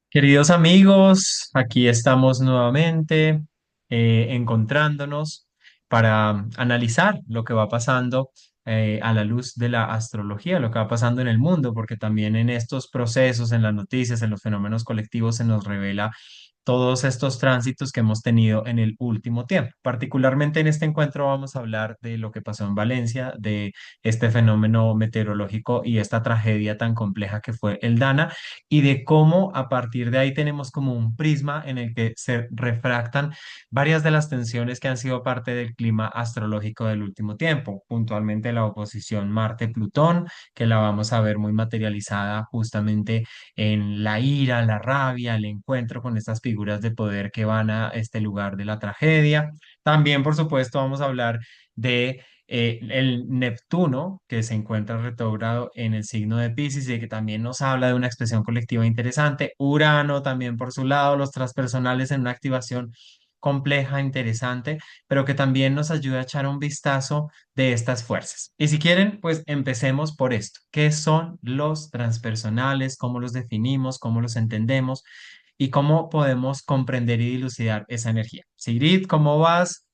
Queridos amigos, aquí estamos nuevamente encontrándonos para analizar lo que va pasando a la luz de la astrología, lo que va pasando en el mundo, porque también en estos procesos, en las noticias, en los fenómenos colectivos se nos revela todos estos tránsitos que hemos tenido en el último tiempo. Particularmente en este encuentro vamos a hablar de lo que pasó en Valencia, de este fenómeno meteorológico y esta tragedia tan compleja que fue el Dana y de cómo a partir de ahí tenemos como un prisma en el que se refractan varias de las tensiones que han sido parte del clima astrológico del último tiempo, puntualmente la oposición Marte-Plutón, que la vamos a ver muy materializada justamente en la ira, la rabia, el encuentro con estas figuras de poder que van a este lugar de la tragedia. También, por supuesto, vamos a hablar de el Neptuno, que se encuentra retrógrado en el signo de Piscis y que también nos habla de una expresión colectiva interesante. Urano también por su lado, los transpersonales en una activación compleja, interesante, pero que también nos ayuda a echar un vistazo de estas fuerzas. Y si quieren, pues empecemos por esto. ¿Qué son los transpersonales? ¿Cómo los definimos? ¿Cómo los entendemos? ¿Y cómo podemos comprender y dilucidar esa energía? Sigrid, ¿cómo vas?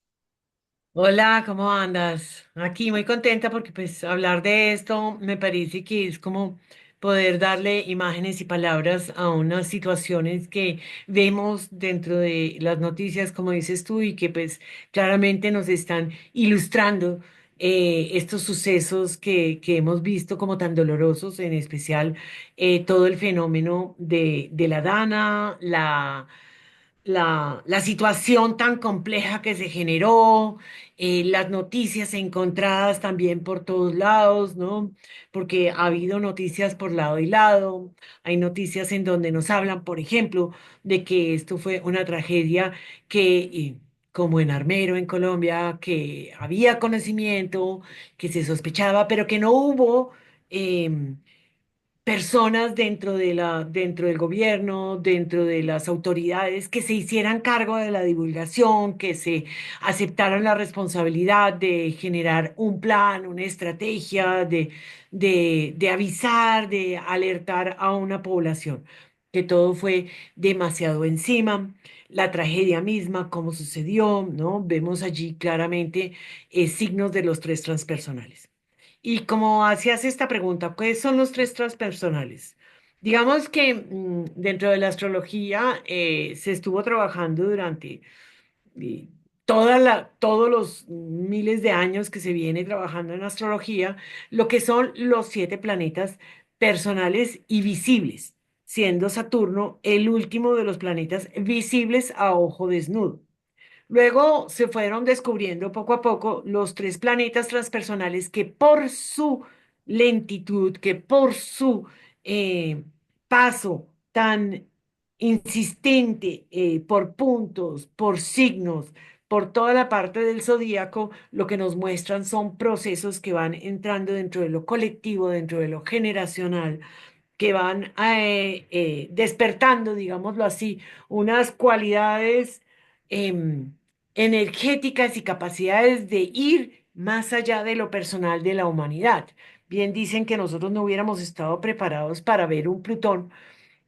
Hola, ¿cómo andas? Aquí muy contenta porque pues hablar de esto me parece que es como poder darle imágenes y palabras a unas situaciones que vemos dentro de las noticias, como dices tú, y que pues claramente nos están ilustrando estos sucesos que hemos visto como tan dolorosos, en especial todo el fenómeno de la Dana, la situación tan compleja que se generó, las noticias encontradas también por todos lados, ¿no? Porque ha habido noticias por lado y lado. Hay noticias en donde nos hablan, por ejemplo, de que esto fue una tragedia que... como en Armero, en Colombia, que había conocimiento, que se sospechaba, pero que no hubo personas dentro del gobierno, dentro de las autoridades, que se hicieran cargo de la divulgación, que se aceptaran la responsabilidad de generar un plan, una estrategia, de avisar, de alertar a una población, que todo fue demasiado encima. La tragedia misma, cómo sucedió, ¿no? Vemos allí claramente signos de los tres transpersonales. Y como hacías esta pregunta, ¿qué son los tres transpersonales? Digamos que dentro de la astrología se estuvo trabajando durante eh, todos los miles de años que se viene trabajando en astrología, lo que son los siete planetas personales y visibles, siendo Saturno el último de los planetas visibles a ojo desnudo. Luego se fueron descubriendo poco a poco los tres planetas transpersonales que por su lentitud, que por su eh, paso tan insistente por puntos, por signos, por toda la parte del zodíaco, lo que nos muestran son procesos que van entrando dentro de lo colectivo, dentro de lo generacional, que van despertando, digámoslo así, unas cualidades em, energéticas y capacidades de ir más allá de lo personal de la humanidad. Bien dicen que nosotros no hubiéramos estado preparados para ver un Plutón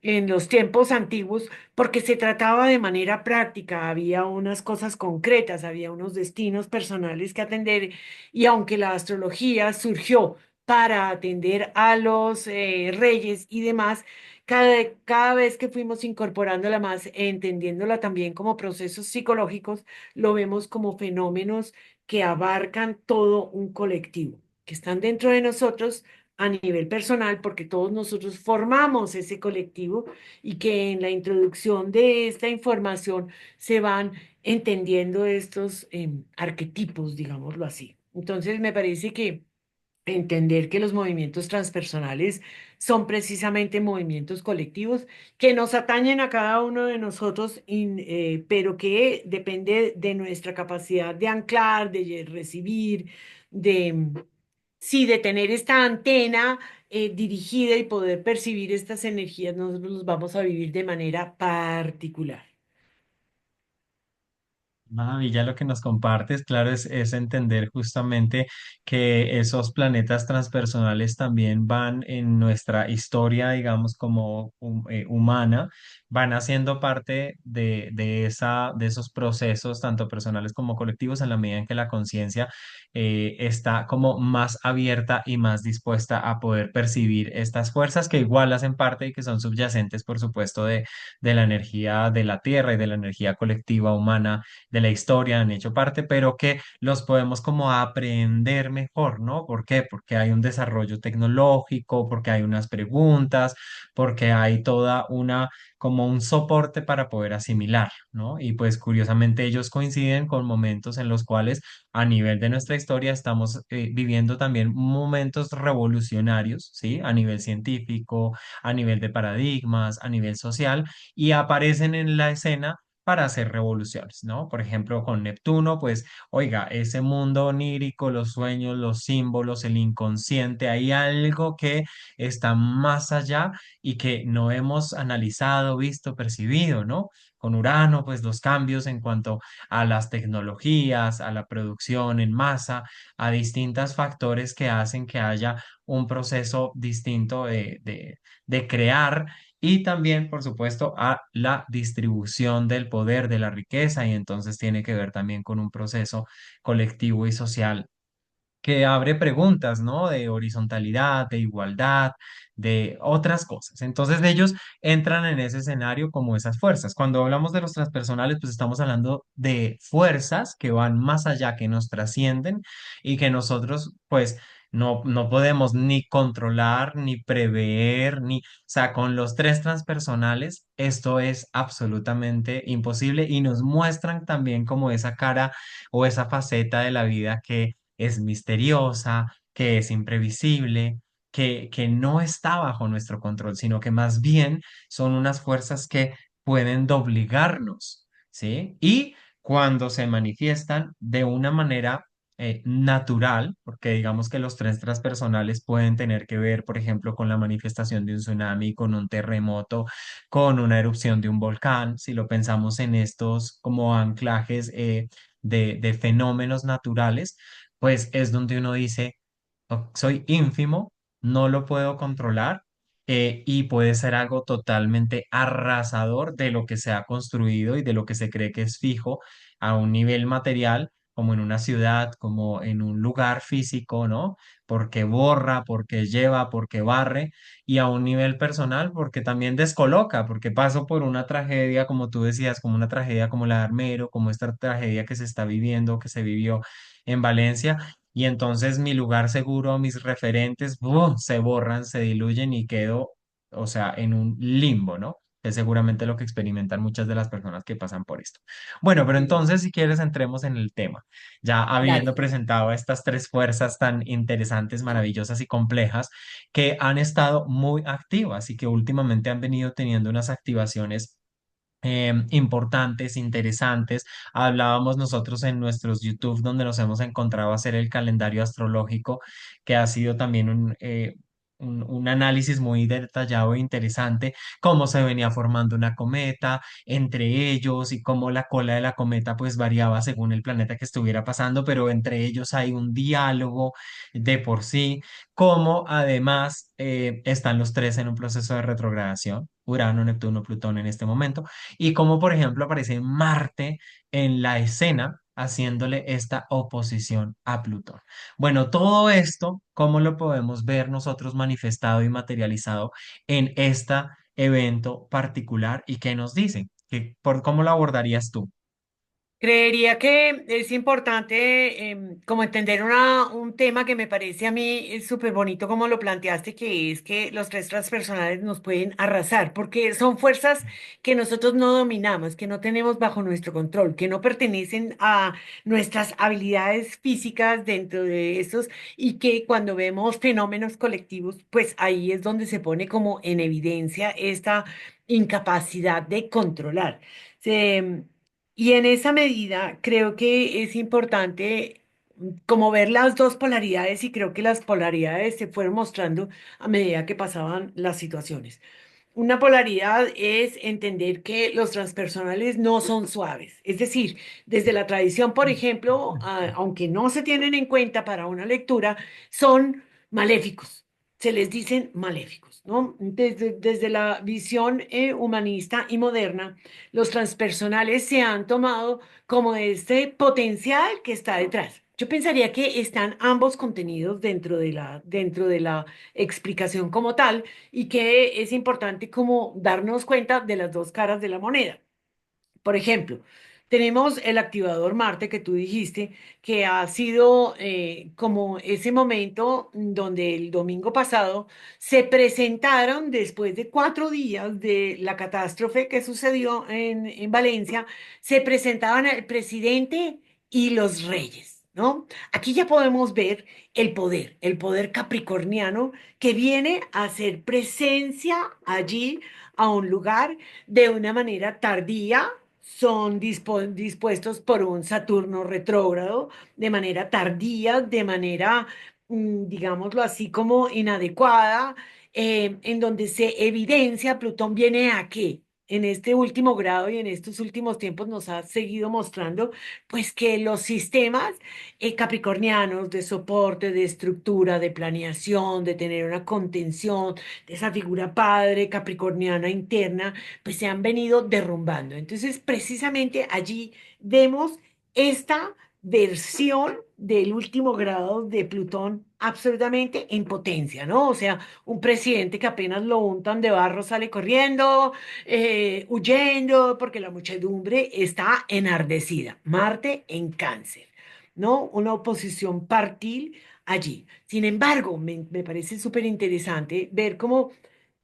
en los tiempos antiguos, porque se trataba de manera práctica, había unas cosas concretas, había unos destinos personales que atender, y aunque la astrología surgió para atender a los reyes y demás, cada vez que fuimos incorporándola más, entendiéndola también como procesos psicológicos, lo vemos como fenómenos que abarcan todo un colectivo, que están dentro de nosotros a nivel personal, porque todos nosotros formamos ese colectivo y que en la introducción de esta información se van entendiendo estos arquetipos, digámoslo así. Entonces, me parece que entender que los movimientos transpersonales son precisamente movimientos colectivos que nos atañen a cada uno de nosotros, pero que depende de nuestra capacidad de anclar, de recibir, de sí, de tener esta antena dirigida y poder percibir estas energías, nosotros los vamos a vivir de manera particular. Y ya lo que nos compartes, claro, es entender justamente que esos planetas transpersonales también van en nuestra historia, digamos, como humana, van haciendo parte de esos procesos, tanto personales como colectivos, en la medida en que la conciencia está como más abierta y más dispuesta a poder percibir estas fuerzas que igual hacen parte y que son subyacentes, por supuesto, de la energía de la Tierra y de la energía colectiva humana de la historia, han hecho parte, pero que los podemos como aprender mejor, ¿no? ¿Por qué? Porque hay un desarrollo tecnológico, porque hay unas preguntas, porque hay toda una, como un soporte para poder asimilar, ¿no? Y pues curiosamente ellos coinciden con momentos en los cuales a nivel de nuestra historia estamos viviendo también momentos revolucionarios, ¿sí? A nivel científico, a nivel de paradigmas, a nivel social, y aparecen en la escena para hacer revoluciones, ¿no? Por ejemplo, con Neptuno, pues, oiga, ese mundo onírico, los sueños, los símbolos, el inconsciente, hay algo que está más allá y que no hemos analizado, visto, percibido, ¿no? Con Urano, pues los cambios en cuanto a las tecnologías, a la producción en masa, a distintos factores que hacen que haya un proceso distinto de crear y también, por supuesto, a la distribución del poder, de la riqueza, y entonces tiene que ver también con un proceso colectivo y social que abre preguntas, ¿no? De horizontalidad, de igualdad, de otras cosas. Entonces ellos entran en ese escenario como esas fuerzas. Cuando hablamos de los transpersonales, pues estamos hablando de fuerzas que van más allá, que nos trascienden y que nosotros, pues, no podemos ni controlar, ni prever, ni, o sea, con los tres transpersonales, esto es absolutamente imposible y nos muestran también como esa cara o esa faceta de la vida que es misteriosa, que es imprevisible, que no está bajo nuestro control, sino que más bien son unas fuerzas que pueden doblegarnos, ¿sí? Y cuando se manifiestan de una manera natural, porque digamos que los tres transpersonales pueden tener que ver, por ejemplo, con la manifestación de un tsunami, con un terremoto, con una erupción de un volcán, si lo pensamos en estos como anclajes de fenómenos naturales, pues es donde uno dice, Soy ínfimo, no lo puedo controlar y puede ser algo totalmente arrasador de lo que se ha construido y de lo que se cree que es fijo a un nivel material, como en una ciudad, como en un lugar físico, ¿no? Porque borra, porque lleva, porque barre, y a un nivel personal, porque también descoloca, porque paso por una tragedia, como tú decías, como una tragedia como la de Armero, como esta tragedia que se está viviendo, que se vivió en Valencia, y entonces mi lugar seguro, mis referentes, se borran, se diluyen y quedo, o sea, en un limbo, ¿no? Que es seguramente lo que experimentan muchas de las personas que pasan por esto. Bueno, pero Sí, entonces, si quieres, entremos en el tema. Ya habiendo dale. presentado estas tres fuerzas tan interesantes, maravillosas y complejas que han estado muy activas y que últimamente han venido teniendo unas activaciones importantes, interesantes. Hablábamos nosotros en nuestros YouTube donde nos hemos encontrado a hacer el calendario astrológico, que ha sido también un análisis muy detallado e interesante, cómo se venía formando una cometa entre ellos y cómo la cola de la cometa pues variaba según el planeta que estuviera pasando, pero entre ellos hay un diálogo de por sí, cómo además están los tres en un proceso de retrogradación. Urano, Neptuno, Plutón en este momento, y como por ejemplo aparece Marte en la escena haciéndole esta oposición a Plutón. Bueno, todo esto, ¿cómo lo podemos ver nosotros manifestado y materializado en este evento particular y qué nos dice? ¿Cómo lo abordarías tú? Creería que es importante como entender un tema que me parece a mí súper bonito como lo planteaste, que es que los tres transpersonales nos pueden arrasar, porque son fuerzas que nosotros no dominamos, que no tenemos bajo nuestro control, que no pertenecen a nuestras habilidades físicas dentro de esos y que cuando vemos fenómenos colectivos, pues ahí es donde se pone como en evidencia esta incapacidad de controlar. Se- y en esa medida creo que es importante como ver las dos polaridades y creo que las polaridades se fueron mostrando a medida que pasaban las situaciones. Una polaridad es entender que los transpersonales no son suaves. Es decir, desde la tradición, por ejemplo, aunque no se tienen en cuenta para una lectura, son maléficos. Se les dicen maléficos, ¿no? Desde la visión humanista y moderna, los transpersonales se han tomado como este potencial que está detrás. Yo pensaría que están ambos contenidos dentro de la explicación como tal y que es importante como darnos cuenta de las dos caras de la moneda. Por ejemplo, tenemos el activador Marte que tú dijiste, que ha sido como ese momento donde el domingo pasado se presentaron, después de 4 días de la catástrofe que sucedió en Valencia, se presentaban el presidente y los reyes, ¿no? Aquí ya podemos ver el poder capricorniano que viene a hacer presencia allí a un lugar de una manera tardía, son dispuestos por un Saturno retrógrado de manera tardía, de manera, digámoslo así, como inadecuada, en donde se evidencia, Plutón viene a qué. En este último grado y en estos últimos tiempos nos ha seguido mostrando, pues que los sistemas capricornianos de soporte, de estructura, de planeación, de tener una contención, de esa figura padre capricorniana interna, pues se han venido derrumbando. Entonces, precisamente allí vemos esta versión del último grado de Plutón absolutamente en potencia, ¿no? O sea, un presidente que apenas lo untan de barro sale corriendo, huyendo, porque la muchedumbre está enardecida. Marte en Cáncer, ¿no? Una oposición partil allí. Sin embargo, me parece súper interesante ver cómo,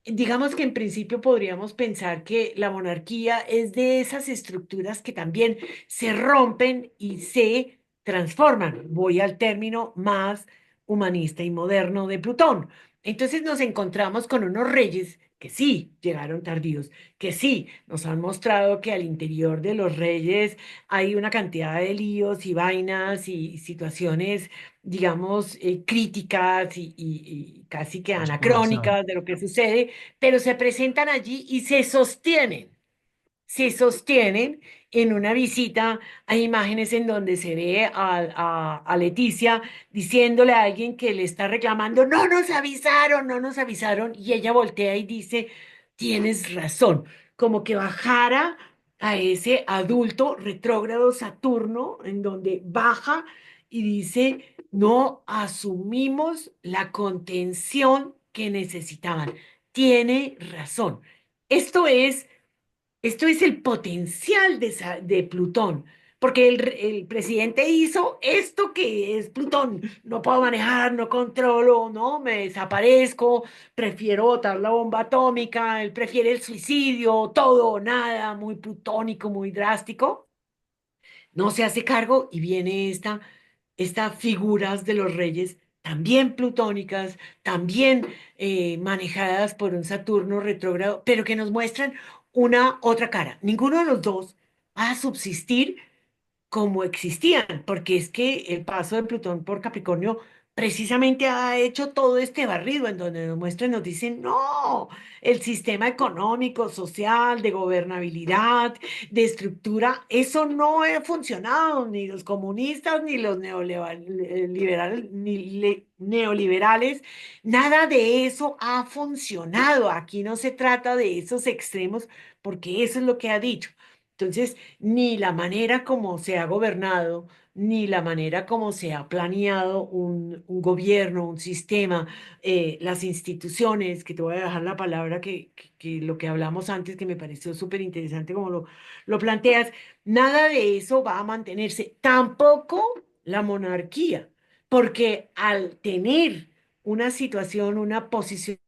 digamos que en principio podríamos pensar que la monarquía es de esas estructuras que también se rompen y se transforman. Voy al término más humanista y moderno de Plutón. Entonces nos encontramos con unos reyes que sí llegaron tardíos, que sí nos han mostrado que al interior de los reyes hay una cantidad de líos y vainas y situaciones, digamos, críticas y casi que Oscuras, anacrónicas de lo que sucede, pero se presentan allí y se sostienen en una visita. Hay imágenes en donde se ve a Leticia diciéndole a alguien que le está reclamando, no nos avisaron, no nos avisaron, y ella voltea y dice, tienes razón, como que bajara a ese adulto retrógrado Saturno, en donde baja y dice, no asumimos la contención que necesitaban. Tiene razón. Esto es esto es el potencial de Plutón, porque el presidente hizo esto que es Plutón. No puedo manejar, no controlo, no, me desaparezco, prefiero botar la bomba atómica, él prefiere el suicidio, todo o nada, muy plutónico, muy drástico. No se hace cargo y viene estas figuras de los reyes, también plutónicas, también manejadas por un Saturno retrógrado, pero que nos muestran una otra cara. Ninguno de los dos va a subsistir como existían, porque es que el paso de Plutón por Capricornio precisamente ha hecho todo este barrido en donde nos muestran, nos dicen, no, el sistema económico, social, de gobernabilidad, de estructura, eso no ha funcionado, ni los comunistas, ni los neoliberales, nada de eso ha funcionado. Aquí no se trata de esos extremos, porque eso es lo que ha dicho. Entonces, ni la manera como se ha gobernado, ni la manera como se ha planeado un gobierno, un sistema, las instituciones, que te voy a dejar la palabra que lo que hablamos antes, que me pareció súper interesante como lo planteas, nada de eso va a mantenerse, tampoco la monarquía, porque al tener una situación, una posición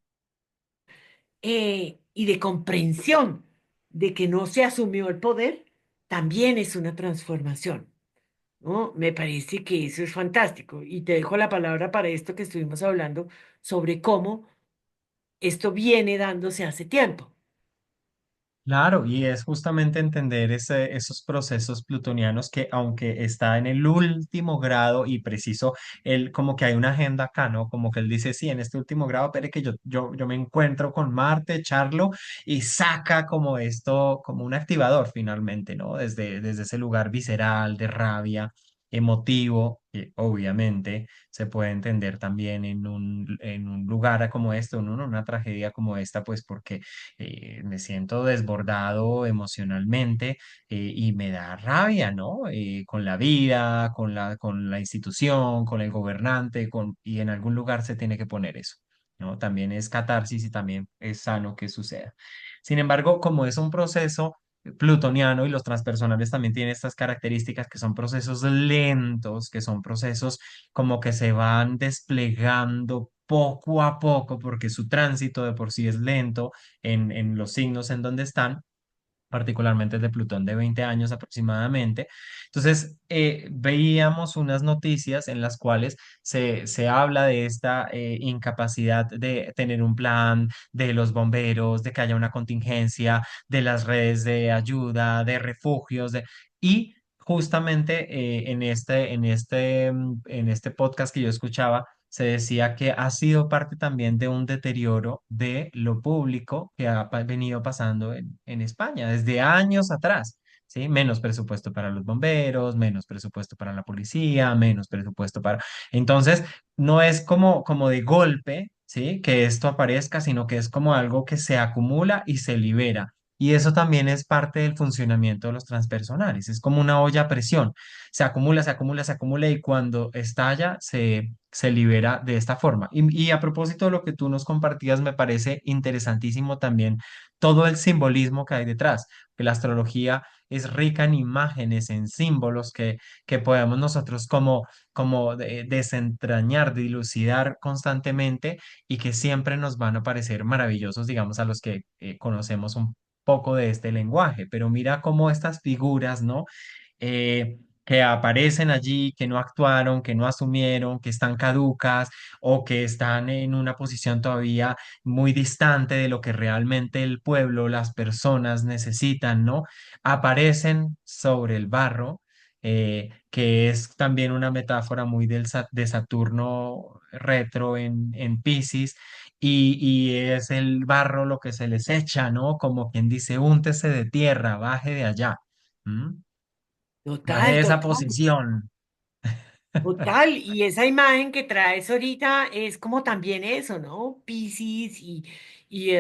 y de comprensión de que no se asumió el poder, también es una transformación, ¿no? Me parece que eso es fantástico. Y te dejo la palabra para esto que estuvimos hablando sobre cómo esto viene dándose hace tiempo. Claro, y es justamente entender esos procesos plutonianos que aunque está en el último grado y preciso, él como que hay una agenda acá, ¿no? Como que él dice, sí, en este último grado, pero que yo me encuentro con Marte, Charlo, y saca como esto, como un activador finalmente, ¿no? Desde ese lugar visceral, de rabia, emotivo, que obviamente se puede entender también en un lugar como este, en una tragedia como esta, pues porque me siento desbordado emocionalmente y me da rabia, ¿no? Con la vida, con la institución, con el gobernante, y en algún lugar se tiene que poner eso, ¿no? También es catarsis y también es sano que suceda. Sin embargo, como es un proceso plutoniano y los transpersonales también tienen estas características que son procesos lentos, que son procesos como que se van desplegando poco a poco porque su tránsito de por sí es lento en los signos en donde están, particularmente el de Plutón de 20 años aproximadamente. Entonces, veíamos unas noticias en las cuales se habla de esta incapacidad de tener un plan, de los bomberos, de que haya una contingencia, de las redes de ayuda, de refugios, y justamente en este podcast que yo escuchaba, se decía que ha sido parte también de un deterioro de lo público que ha venido pasando en España desde años atrás, ¿sí? Menos presupuesto para los bomberos, menos presupuesto para la policía, menos presupuesto para... Entonces, no es como de golpe, ¿sí? Que esto aparezca, sino que es como algo que se acumula y se libera. Y eso también es parte del funcionamiento de los transpersonales. Es como una olla a presión. Se acumula, se acumula, se acumula y cuando estalla se libera de esta forma. Y a propósito de lo que tú nos compartías, me parece interesantísimo también todo el simbolismo que hay detrás, que la astrología es rica en imágenes, en símbolos que podemos nosotros desentrañar, dilucidar constantemente y que siempre nos van a parecer maravillosos, digamos, a los que conocemos un poco de este lenguaje. Pero mira cómo estas figuras, ¿no? Que aparecen allí, que no actuaron, que no asumieron, que están caducas o que están en una posición todavía muy distante de lo que realmente el pueblo, las personas necesitan, ¿no? Aparecen sobre el barro, que es también una metáfora muy de Saturno retro en Piscis. Y es el barro lo que se les echa, ¿no? Como quien dice, úntese de tierra, baje de allá. ¿M? Baje Total, de esa total. posición. Total, y esa imagen que traes ahorita es como también eso, ¿no? Piscis y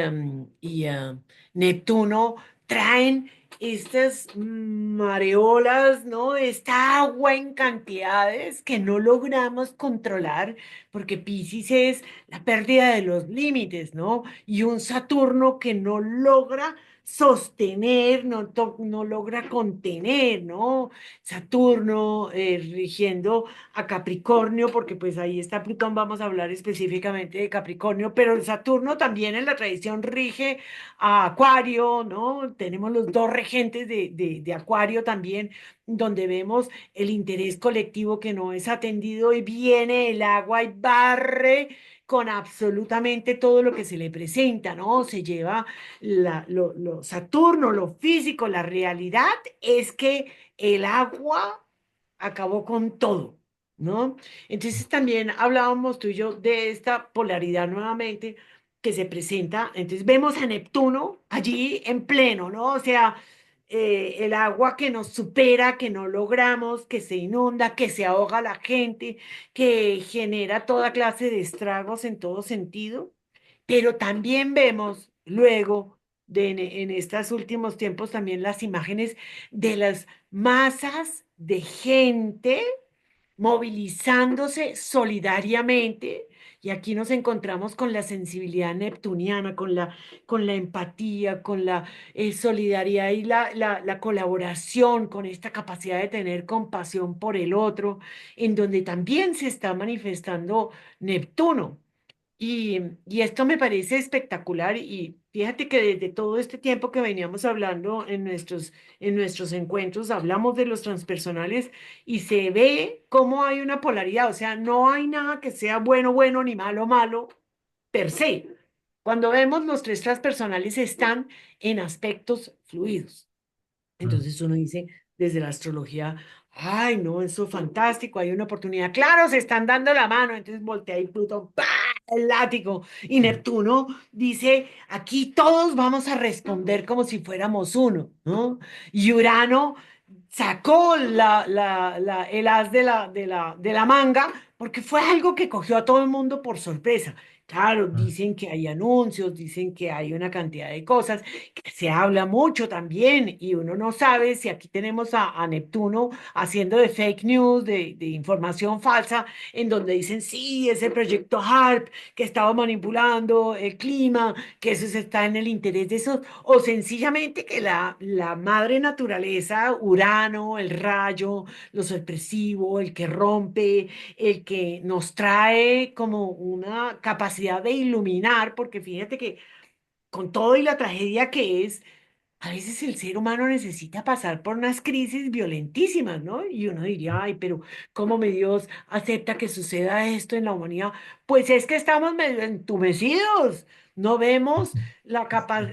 Neptuno traen estas mareolas, ¿no? Esta agua en cantidades que no logramos controlar, porque Piscis es la pérdida de los límites, ¿no? Y un Saturno que no logra sostener, no logra contener, ¿no? Saturno rigiendo a Capricornio, porque pues ahí está Plutón, vamos a hablar específicamente de Capricornio, pero el Saturno también en la tradición rige a Acuario, ¿no? Tenemos los dos regentes de Acuario también, donde vemos el interés colectivo que no es atendido y viene el agua y barre con absolutamente todo lo que se le presenta, ¿no? Se lleva Saturno, lo físico, la realidad es que el agua acabó con todo, ¿no? Entonces también hablábamos tú y yo de esta polaridad nuevamente que se presenta. Entonces vemos a Neptuno allí en pleno, ¿no? O sea, el agua que nos supera, que no logramos, que se inunda, que se ahoga la gente, que genera toda clase de estragos en todo sentido. Pero también vemos luego en estos últimos tiempos también las imágenes de las masas de gente movilizándose solidariamente. Y aquí nos encontramos con la sensibilidad neptuniana, con la empatía, con la solidaridad y la colaboración, con esta capacidad de tener compasión por el otro, en donde también se está manifestando Neptuno. Y esto me parece espectacular y fíjate que desde todo este tiempo que veníamos hablando en nuestros encuentros, hablamos de los transpersonales y se ve cómo hay una polaridad, o sea, no hay nada que sea bueno, bueno, ni malo, malo, per se. Cuando vemos los tres transpersonales están en aspectos fluidos. Mm. Entonces uno dice desde la astrología, ay, no, eso es fantástico, hay una oportunidad. Claro, se están dando la mano. Entonces voltea y Plutón, ¡pah! El látigo. Y Neptuno dice, aquí todos vamos a responder como si fuéramos uno, ¿no? Y Urano sacó el as de la manga porque fue algo que cogió a todo el mundo por sorpresa. Claro, Mm. dicen que hay anuncios, dicen que hay una cantidad de cosas, que se habla mucho también y uno no sabe si aquí tenemos a Neptuno haciendo de fake news, de información falsa, en donde dicen, sí, ese proyecto HARP que estaba manipulando el clima, que eso se está en el interés de esos, o sencillamente que la madre naturaleza, Urano, el rayo, lo sorpresivo, el que rompe, el que nos trae como una capacidad de iluminar, porque fíjate que con todo y la tragedia que es, a veces el ser humano necesita pasar por unas crisis violentísimas, ¿no? Y uno diría, ay, pero ¿cómo mi Dios acepta que suceda esto en la humanidad? Pues es que estamos medio entumecidos, no vemos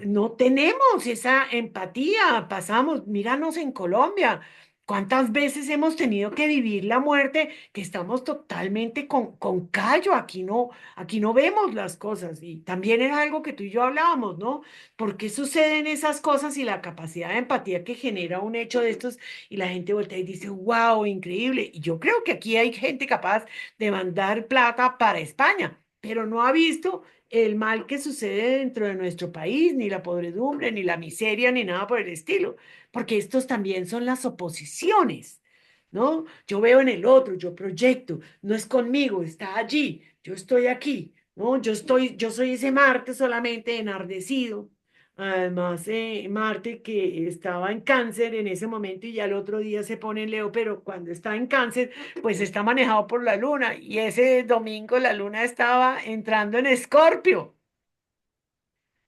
no tenemos esa empatía, pasamos, míranos en Colombia. ¿Cuántas veces hemos tenido que vivir la muerte que estamos totalmente con callo? Aquí no vemos las cosas. Y también era algo que tú y yo hablábamos, ¿no? ¿Por qué suceden esas cosas y la capacidad de empatía que genera un hecho de estos y la gente voltea y dice, wow, increíble? Y yo creo que aquí hay gente capaz de mandar plata para España, pero no ha visto el mal que sucede dentro de nuestro país, ni la podredumbre, ni la miseria, ni nada por el estilo, porque estos también son las oposiciones. ¿No? Yo veo en el otro, yo proyecto, no es conmigo, está allí, yo estoy aquí, ¿no? Yo soy ese Marte solamente enardecido. Además, Marte que estaba en cáncer en ese momento y ya el otro día se pone en Leo, pero cuando está en cáncer, pues está manejado por la luna y ese domingo la luna estaba entrando en Escorpio.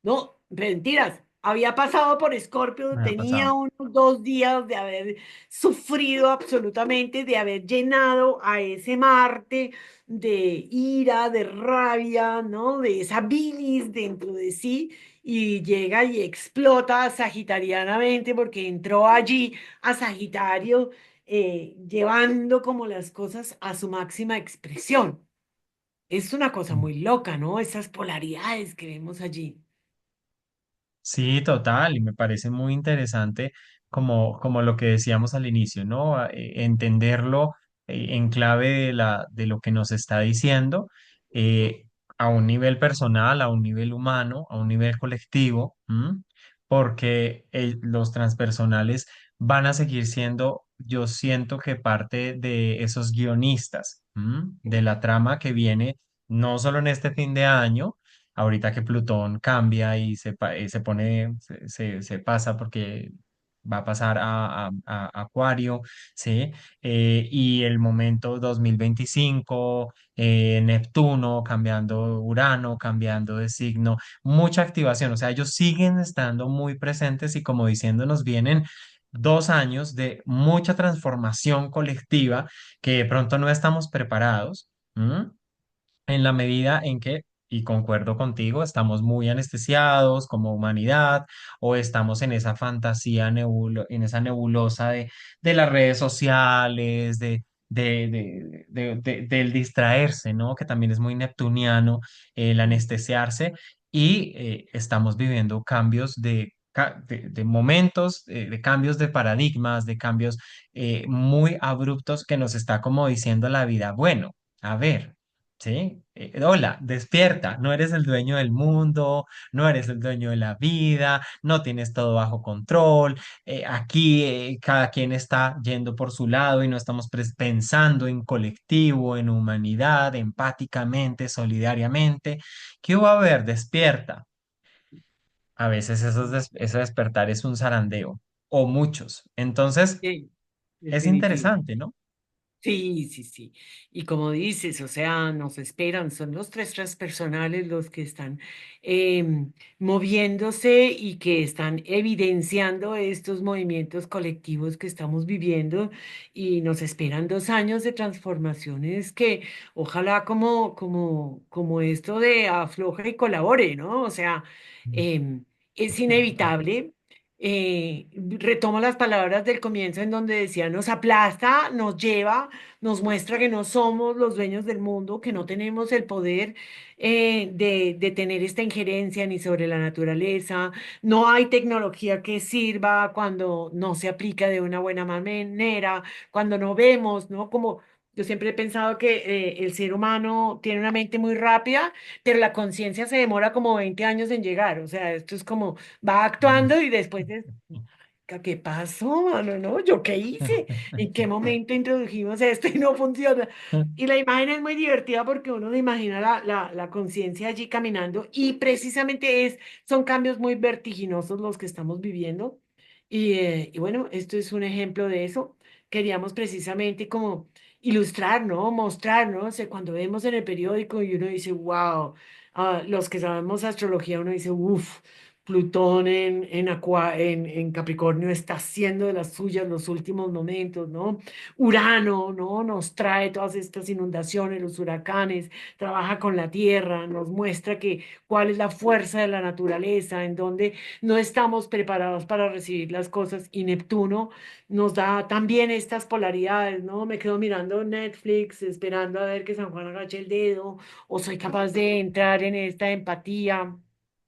No, mentiras. Había pasado por Escorpio, Me ha tenía pasado. unos 2 días de haber sufrido absolutamente, de haber llenado a ese Marte de ira, de rabia, ¿no? De esa bilis dentro de sí, y llega y explota sagitarianamente porque entró allí a Sagitario, llevando como las cosas a su máxima expresión. Es una cosa muy loca, ¿no? Esas polaridades que vemos allí. Sí, total, y me parece muy interesante como lo que decíamos al inicio, ¿no? Entenderlo en clave de lo que nos está diciendo eh, a un nivel personal, a un nivel humano, a un nivel colectivo, ¿m? Porque los transpersonales van a seguir siendo, yo siento que parte de esos guionistas, ¿m? De la trama que viene no solo en este fin de año, ahorita que Plutón cambia y se pone, se pasa porque va a pasar a Acuario, ¿sí? Y el momento 2025, Neptuno cambiando Urano, cambiando de signo, mucha activación, o sea, ellos siguen estando muy presentes y como diciéndonos, vienen 2 años de mucha transformación colectiva que de pronto no estamos preparados. ¿M? En la medida en que, y concuerdo contigo, estamos muy anestesiados como humanidad o estamos en esa fantasía, en esa nebulosa de las redes sociales, del distraerse, ¿no? Que también es muy neptuniano, el anestesiarse y estamos viviendo cambios de momentos, de cambios de paradigmas, de cambios muy abruptos que nos está como diciendo la vida, bueno, a ver. Sí, hola, despierta, no eres el dueño del mundo, no eres el dueño de la vida, no tienes todo bajo control, aquí cada quien está yendo por su lado y no estamos pensando en colectivo, en humanidad, empáticamente, solidariamente. ¿Qué va a haber? Despierta. A veces ese despertar es un zarandeo, o muchos. Entonces, Sí, es definitivo. interesante, ¿no? Sí, sí, sí. Y como dices, o sea, nos esperan, son los tres transpersonales los que están moviéndose y que están evidenciando estos movimientos colectivos que estamos viviendo y nos esperan 2 años de transformaciones que ojalá como esto de afloje y colabore, ¿no? O sea, em, es inevitable. Retomo las palabras del comienzo en donde decía, nos aplasta, nos lleva, nos muestra que no somos los dueños del mundo, que no tenemos el poder de tener esta injerencia ni sobre la naturaleza. No hay tecnología que sirva cuando no se aplica de una buena manera, cuando no vemos, ¿no? Como yo siempre he pensado que el ser humano tiene una mente muy rápida, pero la conciencia se demora como 20 años en llegar. O sea, esto es como va actuando y después es ¿qué pasó, mano? ¿No? ¿Yo qué hice? ¿En qué momento introdujimos esto y no funciona? Y la imagen es muy divertida porque uno se imagina la conciencia allí caminando y precisamente son cambios muy vertiginosos los que estamos viviendo. Y bueno, esto es un ejemplo de eso. Queríamos precisamente como ilustrar, ¿no? Mostrar, ¿no? O sea, cuando vemos en el periódico y uno dice, wow, los que sabemos astrología, uno dice, uff. Plutón en Capricornio está haciendo de las suyas los últimos momentos, ¿no? Urano, ¿no? Nos trae todas estas inundaciones, los huracanes, trabaja con la tierra, nos muestra cuál es la fuerza de la naturaleza, en donde no estamos preparados para recibir las cosas, y Neptuno nos da también estas polaridades, ¿no? Me quedo mirando Netflix, esperando a ver que San Juan agache el dedo, o soy capaz de entrar en esta empatía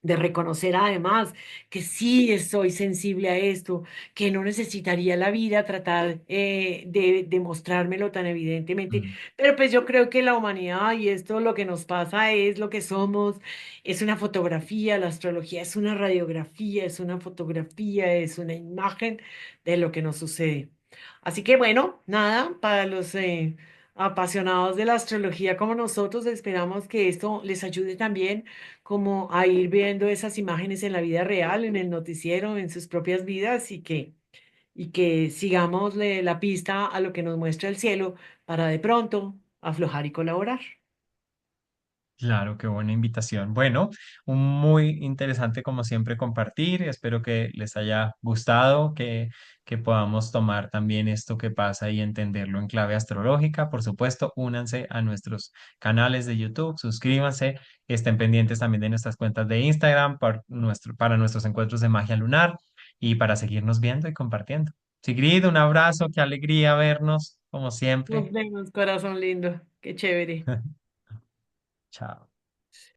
de reconocer además que sí soy sensible a esto, que no necesitaría la vida tratar de mostrármelo tan evidentemente, Mm. pero pues yo creo que la humanidad y esto lo que nos pasa es lo que somos, es una fotografía, la astrología es una radiografía, es una fotografía, es una imagen de lo que nos sucede. Así que bueno, nada, para los apasionados de la astrología como nosotros, esperamos que esto les ayude también como a ir viendo esas imágenes en la vida real, en el noticiero, en sus propias vidas y que sigamos la pista a lo que nos muestra el cielo para de pronto aflojar y colaborar. Claro, qué buena invitación. Bueno, un muy interesante como siempre compartir. Espero que les haya gustado, que podamos tomar también esto que pasa y entenderlo en clave astrológica. Por supuesto, únanse a nuestros canales de YouTube, suscríbanse, estén pendientes también de nuestras cuentas de Instagram para nuestros encuentros de magia lunar y para seguirnos viendo y compartiendo. Sigrid, un abrazo, qué alegría vernos, como siempre. Nos vemos, corazón lindo. Qué chévere. Chao.